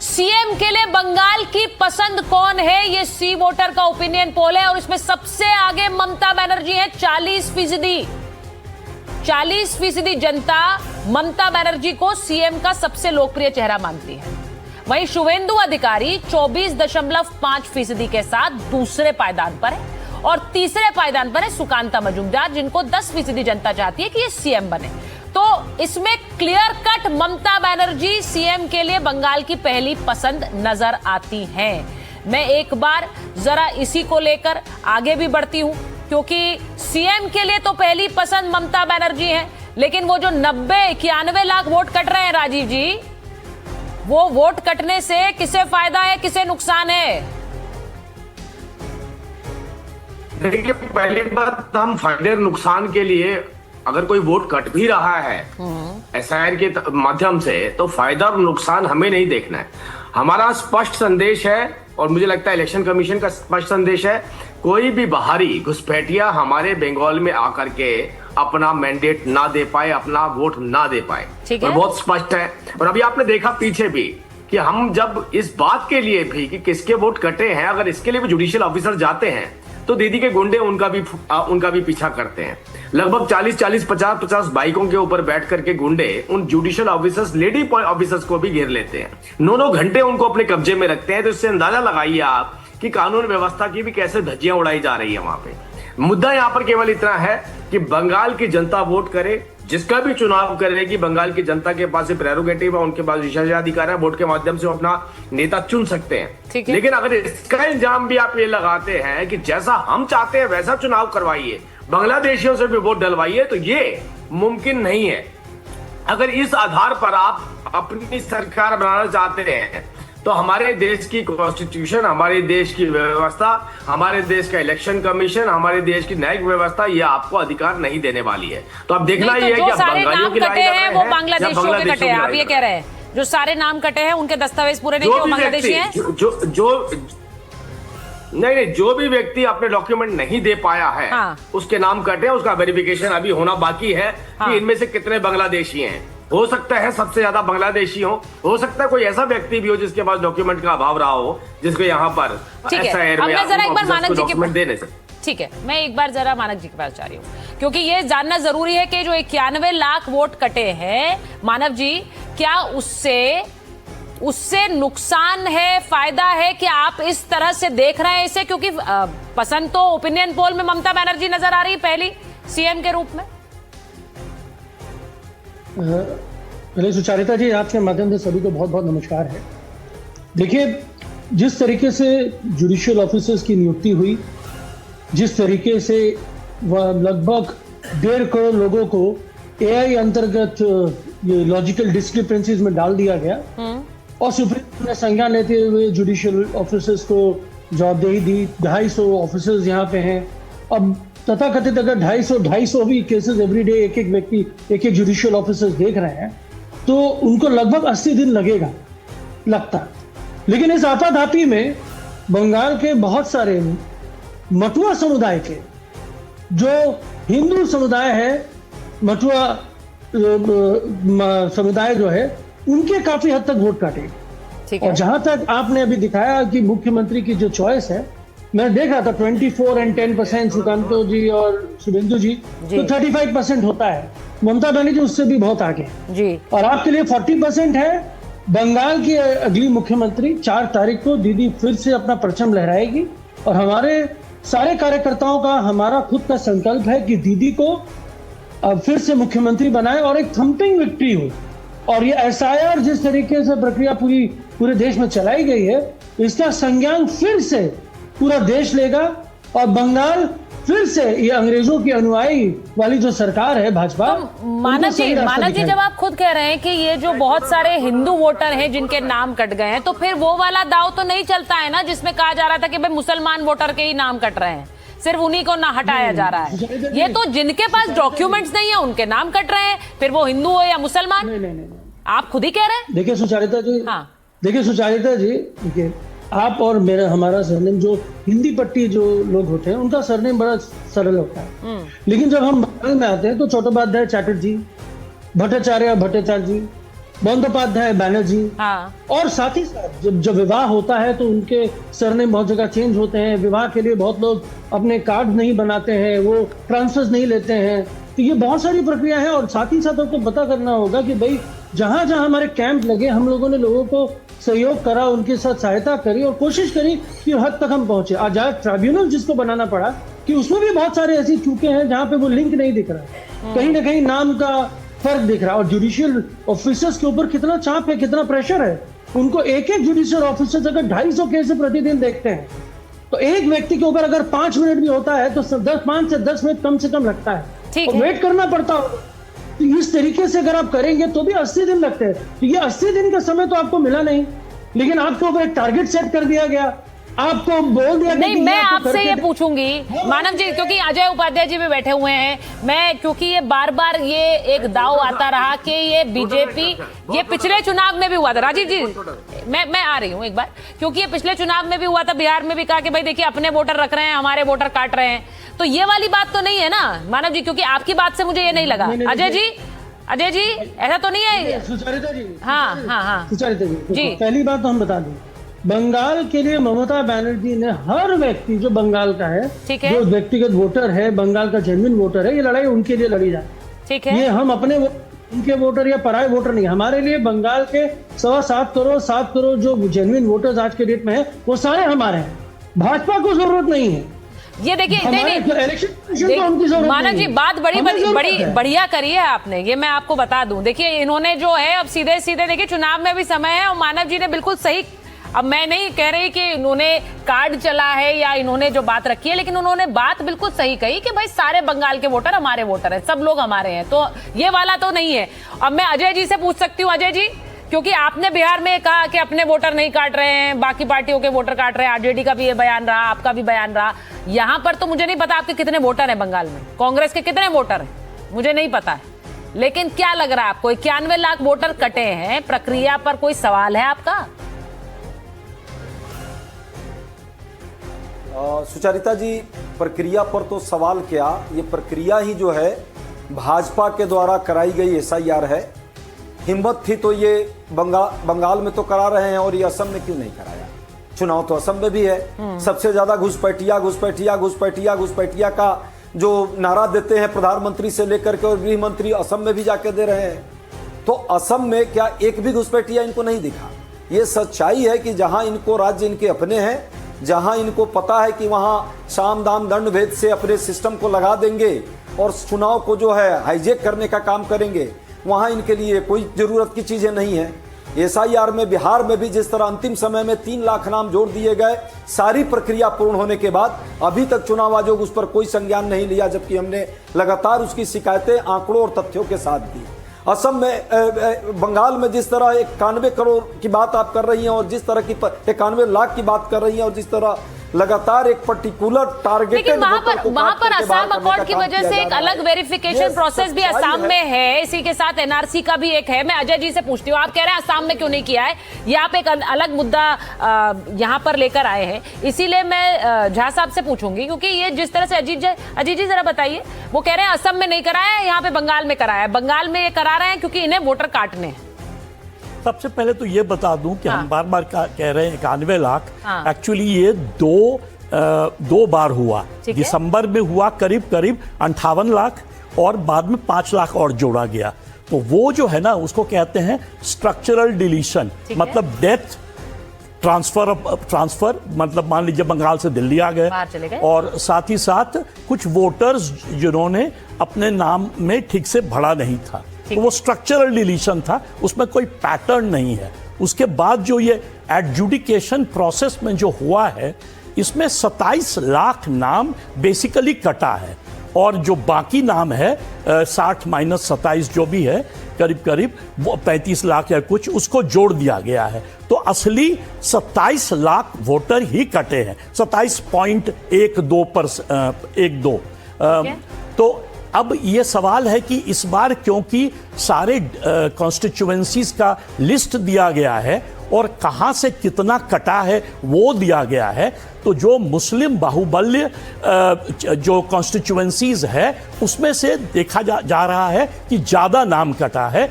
CM के लिए बंगाल की पसंद कौन है, ये सी वोटर का ओपिनियन पोल है और इसमें सबसे आगे ममता बनर्जी है। 40% जनता ममता बनर्जी को सीएम का सबसे लोकप्रिय चेहरा मानती है। वहीं शुभेंदु अधिकारी 24.5% के साथ दूसरे पायदान पर है और तीसरे पायदान पर है सुकांता मजूमदार, जिनको 10% जनता चाहती है कि ये सीएम बने। तो इसमें clear cut Mamata Banerjee CM के लिए बंगाल की पहली पसंद नजर आती हैं। मैं एक बार जरा इसी को लेकर आगे भी बढ़ती हूं, क्योंकि सीएम के लिए तो पहली पसंद ममता बनर्जी है, लेकिन वो जो 90-91 लाख वोट कट रहे हैं राजीव जी, वो वोट कटने से किसे फायदा है, किसे नुकसान है? देखिए, पहली बात, हम फायदे नुकसान के लिए अगर कोई वोट कट भी रहा है एसआईआर के माध्यम से, तो फायदा और नुकसान हमें नहीं देखना है। हमारा स्पष्ट संदेश है और मुझे लगता है इलेक्शन कमीशन का स्पष्ट संदेश है, कोई भी बाहरी घुसपैठिया हमारे बंगाल में आकर के अपना मैंडेट ना दे पाए, अपना वोट ना दे पाए, और बहुत स्पष्ट है। और अभी आपने देखा पीछे भी कि हम जब इस बात के लिए भी कि किसके वोट कटे हैं, अगर इसके लिए भी जुडिशियल ऑफिसर जाते हैं तो दीदी के गुंडे उनका भी पीछा करते हैं। लगभग 40-40, 50-50 बाइकों के ऊपर बैठ करके गुंडे उन जुडिशियल ऑफिसर्स, लेडी ऑफिसर्स को भी घेर लेते हैं, 9 घंटे उनको अपने कब्जे में रखते हैं। तो इससे अंदाजा लगाइए आप कि कानून व्यवस्था की भी कैसे धज्जियां उड़ाई जा रही है वहां पे। मुद्दा यहाँ पर केवल इतना है कि बंगाल की जनता वोट करे, जिसका भी चुनाव करेगी, बंगाल की जनता के पास प्रेरोगेटिव है, उनके पास विशेषाधिकार है, वोट के माध्यम से वो अपना नेता चुन सकते हैं। लेकिन अगर इसका इल्जाम भी आप ये लगाते हैं कि जैसा हम चाहते हैं वैसा चुनाव करवाइए, बांग्लादेशियों से भी वोट डलवाइए, तो ये मुमकिन नहीं है। अगर इस आधार पर आप अपनी सरकार बनाना चाहते हैं तो हमारे देश की कॉन्स्टिट्यूशन, हमारे देश की व्यवस्था, हमारे देश का इलेक्शन कमीशन, हमारे देश की न्यायिक व्यवस्था ये आपको अधिकार नहीं देने वाली है। तो अब देखना ये है कि बंगालियों की लड़ाई है वो बांग्लादेशियों के कटे हैं। आप ये कह रहे हैं जो सारे नाम कटे हैं उनके दस्तावेज पूरे नहीं किए, वो बांग्लादेशी हैं? नहीं, जो भी व्यक्ति अपने डॉक्यूमेंट नहीं दे पाया है, हाँ, उसके नाम कटे, उसका वेरिफिकेशन अभी होना बाकी है, हाँ, कि इनमें से कितने बांग्लादेशी हैं। हो सकता है सबसे ज्यादा बांग्लादेशी हो सकता है कोई ऐसा व्यक्ति भी हो जिसके पास डॉक्यूमेंट का अभाव रहा हो, जिसको यहाँ पर एसआईआर में डॉक्यूमेंट देने से। ठीक है, मैं एक बार जरा मानक जी के पास जा रही हूँ, क्योंकि ये जानना जरूरी है कि जो 91 लाख वोट कटे हैं मानव जी, क्या उससे नुकसान है, फायदा है कि आप इस तरह से देख रहे हैं इसे? क्योंकि पसंद तो ओपिनियन पोल में ममता बनर्जी नजर आ रही है पहली सीएम के रूप में। पहले सुचारिता जी, आपके माध्यम से सभी को बहुत बहुत नमस्कार है। देखिए, जिस तरीके से जुडिशियल ऑफिसर्स की नियुक्ति हुई, जिस तरीके से वह लगभग 1.5 करोड़ लोगों को एआई अंतर्गत ये लॉजिकल डिस्क्रिपेंसीज में डाल दिया गया और सुप्रीम कोर्ट ने संज्ञान लेते हुए जुडिशियल ऑफिसर्स को जवाबदेही दी। 250 ऑफिसर्स यहाँ पे हैं। अब तथाकथित अगर 250 भी केसेस एवरीडे एक व्यक्ति, एक जुडिशियल ऑफिसर्स देख रहे हैं, तो उनको लगभग 80 दिन लगता। लेकिन इस आपाधापी में बंगाल के बहुत सारे मटुआ समुदाय के, जो हिंदू समुदाय है, मटुआ समुदाय जो है, उनके काफी हद तक वोट काटे। और जहां तक आपने अभी दिखाया कि मुख्यमंत्री की जो चॉइस है, मैं देख रहा था 24 और 10% सुकांतो जी और शुभेंदु जी, तो 35% होता है। ममता बनर्जी उससे भी बहुत आगे जी। और आपके लिए 40% है। बंगाल की अगली मुख्यमंत्री 4 तारीख को दीदी फिर से अपना परचम लहराएगी और हमारे सारे कार्यकर्ताओं का, हमारा खुद का संकल्प है कि दीदी को अब फिर से मुख्यमंत्री बनाए और एक थम्पिंग विक्ट्री हो। और ये एसआईआर जिस तरीके से प्रक्रिया पूरे देश में चलाई गई है, इसका संज्ञान फिर से पूरा देश लेगा और बंगाल फिर से ये अंग्रेजों की अनुयायी वाली जो सरकार है भाजपा। तो मानव जी, जब आप खुद कह रहे हैं कि ये जो बहुत सारे हिंदू वोटर हैं जिनके नाम कट गए हैं, तो फिर वो वाला दाव तो नहीं चलता है ना, जिसमें कहा जा रहा था कि भाई मुसलमान वोटर के ही नाम कट रहे हैं, सिर्फ उन्हीं को ना हटाया जा रहा है। ये तो जिनके पास डॉक्यूमेंट्स नहीं है उनके नाम कट रहे हैं, फिर वो हिंदू हो या मुसलमान। नहीं, आप खुद ही कह रहे हैं। देखिए सुचारिता जी, हाँ, देखिए आप और हमारा सरनेम, जो हिंदी पट्टी जो लोग होते हैं उनका सरनेम बड़ा सरल होता है, लेकिन जब हम बंगाल में आते हैं तो चट्टोपाध्याय चैटर्जी, भट्टाचार्य जी, बंदोपाध्याय बैनर्जी। हाँ। और साथ ही साथ जब विवाह होता है तो उनके सरनेम बहुत जगह चेंज होते हैं। विवाह के लिए बहुत लोग अपने कार्ड नहीं बनाते हैं, वो ट्रांसफर्स नहीं लेते हैं। तो ये बहुत सारी प्रक्रिया है। और साथ ही साथ आपको पता करना होगा कि भाई जहां जहां हमारे कैंप लगे, हम लोगों ने लोगों को सहयोग करा, उनके साथ सहायता करी और कोशिश करी कि हद तक हम पहुंचे। आजाद ट्राइब्यूनल जिसको बनाना पड़ा कि उसमें भी बहुत सारे ऐसी चूके हैं जहां पे वो लिंक नहीं दिख रहा, कहीं ना कहीं नाम का फर्क दिख रहा है। और जुडिशियल ऑफिसर्स के ऊपर कितना चाप है, कितना प्रेशर है। उनको एक एक जुडिशियल ऑफिसर्स अगर 250 केस प्रतिदिन देखते हैं तो एक व्यक्ति के ऊपर अगर 5 मिनट भी होता है तो 5 से 10 मिनट कम से कम लगता है और वेट करना पड़ता है। तो इस तरीके से अगर आप करेंगे तो भी 80 दिन लगते हैं। तो ये 80 दिन का समय तो आपको मिला नहीं, लेकिन आपके ऊपर एक टारगेट सेट कर दिया गया, आपको बोल दिया। नहीं, मैं आपसे ये पूछूंगी मानव जी, क्योंकि अजय उपाध्याय जी भी बैठे हुए हैं। मैं क्योंकि ये बार बार ये एक दाव आता रहा कि ये बीजेपी, ये पिछले चुनाव में भी हुआ था। राजीव जी, मैं आ रही हूँ एक बार, क्योंकि ये पिछले चुनाव में भी हुआ था, बिहार में भी कहा कि भाई देखिए अपने वोटर रख रहे हैं, हमारे वोटर काट रहे हैं। तो ये वाली बात तो नहीं है ना मानव जी, क्योंकि आपकी बात से मुझे ये नहीं लगा। अजय जी ऐसा तो नहीं है। सुचारिता जी, हाँ सुचारिता जी, पहली बात तो हम बता दें, बंगाल के लिए ममता बनर्जी ने हर व्यक्ति जो बंगाल का है, जो व्यक्तिगत वोटर है, बंगाल का जेन्युइन वोटर है, ये लड़ाई उनके लिए लड़ी जाए। ठीक है, ये हम अपने उनके वोटर या पराये वोटर नहीं, हमारे लिए बंगाल के 7.25 करोड़ जो जेन्युइन वोटर्स आज के डेट में है, वो सारे हमारे हैं। भाजपा को जरूरत नहीं है। ये देखिए, नहीं मानव जी, बात बड़ी बढ़िया करी है आपने, ये मैं आपको बता दूं। देखिए इन्होंने जो है अब सीधे सीधे, देखिए चुनाव में भी समय है और मानव जी ने बिल्कुल सही, अब मैं नहीं कह रही कि इन्होंने कार्ड चला है या इन्होंने जो बात रखी है, लेकिन उन्होंने बात बिल्कुल सही कही कि भाई सारे बंगाल के वोटर हमारे वोटर हैं, सब लोग हमारे हैं। तो ये वाला तो नहीं है। अब मैं अजय जी से पूछ सकती हूँ, अजय जी, क्योंकि आपने बिहार में कहा कि अपने वोटर नहीं काट रहे हैं, बाकी पार्टियों के वोटर काट रहे हैं, आरजेडी का भी ये बयान रहा, आपका भी बयान रहा। यहाँ पर तो मुझे नहीं पता आपके कितने वोटर हैं बंगाल में, कांग्रेस के कितने वोटर हैं मुझे नहीं पता है, लेकिन क्या लग रहा है आपको 91 लाख वोटर कटे हैं, प्रक्रिया पर कोई सवाल है आपका? सुचारिता जी, प्रक्रिया पर तो सवाल क्या, ये प्रक्रिया ही जो है भाजपा के द्वारा कराई गई एसआईआर है। हिम्मत थी तो ये बंगाल में तो करा रहे हैं, और ये असम में क्यों नहीं कराया? चुनाव तो असम में भी है। सबसे ज्यादा घुसपैठिया का जो नारा देते हैं प्रधानमंत्री से लेकर के और गृह मंत्री, असम में भी जाके दे रहे हैं। तो असम में क्या एक भी घुसपैठिया इनको नहीं दिखा? ये सच्चाई है कि जहां इनको राज्य इनके अपने हैं, जहां इनको पता है कि वहां साम दाम दंड भेद से अपने सिस्टम को लगा देंगे और चुनाव को जो है हाईजेक करने का काम करेंगे, वहां इनके लिए कोई जरूरत की चीजें नहीं है। एसआईआर में बिहार में भी जिस तरह अंतिम समय में 3 लाख नाम जोड़ दिए गए, सारी प्रक्रिया पूर्ण होने के बाद अभी तक चुनाव आयोग उस पर कोई संज्ञान नहीं लिया, जबकि हमने लगातार उसकी शिकायतें आंकड़ों और तथ्यों के साथ दी। असम में, बंगाल में जिस तरह 91 करोड़ की बात आप कर रही हैं और जिस तरह की 91 लाख की बात कर रही हैं और जिस तरह लगातार एक पर्टिकुलर टारगेट, लेकिन वहां पर असम अकॉर्ड की वजह से एक अलग वेरिफिकेशन प्रोसेस भी असम में है। इसी के साथ एनआरसी का भी एक है। मैं अजय जी से पूछती हूँ, आप कह रहे हैं असम में क्यों नहीं किया है, ये आप एक अलग मुद्दा यहाँ पर लेकर आए हैं, इसीलिए मैं झा साहब से पूछूंगी, क्योंकि ये जिस तरह से अजय जी जरा बताइए, वो कह रहे हैं असम में नहीं कराया है, यहाँ पे बंगाल में कराया है। बंगाल में ये करा रहे हैं क्योंकि इन्हें वोटर काटने हैं। सबसे पहले तो ये बता दूं कि हम बार बार कह रहे हैं 91 लाख, एक्चुअली ये दो बार हुआ। दिसंबर में हुआ करीब 58 लाख और बाद में 5 लाख और जोड़ा गया। तो वो जो है ना, उसको कहते हैं स्ट्रक्चरल डिलीशन, मतलब डेथ ट्रांसफर, मतलब मान लीजिए बंगाल से दिल्ली आ गए और साथ ही साथ कुछ वोटर्स जिन्होंने अपने नाम में ठीक से भरा नहीं था, तो वो स्ट्रक्चरल डिलीशन था, उसमें कोई पैटर्न नहीं है। उसके बाद जो ये एडजुडिकेशन प्रोसेस में जो हुआ है, इसमें 27 लाख नाम बेसिकली कटा है और जो बाकी नाम है 60 माइनस 27 जो भी है, करीब वो 35 लाख या कुछ, उसको जोड़ दिया गया है। तो असली 27 लाख वोटर ही कटे हैं, 27.12%। तो अब ये सवाल है कि इस बार क्योंकि सारे कॉन्स्टिट्यूएंसीज का लिस्ट दिया गया है और कहां से कितना कटा है वो दिया गया है, तो जो मुस्लिम बाहुबल्य जो कॉन्स्टिट्यूएंसीज है उसमें से देखा जा रहा है कि ज्यादा नाम कटा है।